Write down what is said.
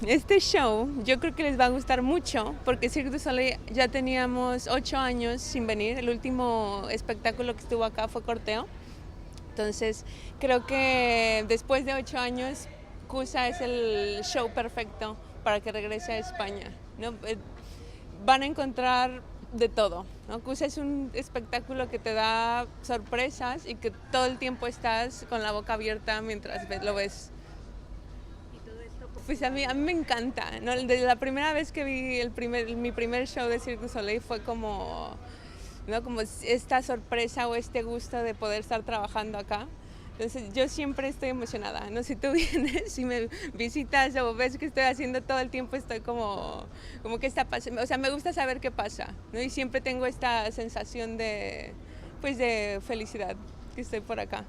Este show yo creo que les va a gustar mucho porque Cirque du Soleil ya teníamos 8 años sin venir. El último espectáculo que estuvo acá fue Corteo. Entonces creo que después de 8 años Cusa es el show perfecto para que regrese a España, ¿no? Van a encontrar de todo, ¿no? Cusa es un espectáculo que te da sorpresas y que todo el tiempo estás con la boca abierta mientras lo ves. Pues a mí me encanta, ¿no? Desde la primera vez que vi mi primer show de Cirque du Soleil fue como, ¿no? Como esta sorpresa o este gusto de poder estar trabajando acá. Entonces yo siempre estoy emocionada, ¿no? Si tú vienes, si me visitas o ves que estoy haciendo todo el tiempo, estoy como que está pasando, o sea, me gusta saber qué pasa, ¿no? Y siempre tengo esta sensación de, pues de felicidad que estoy por acá.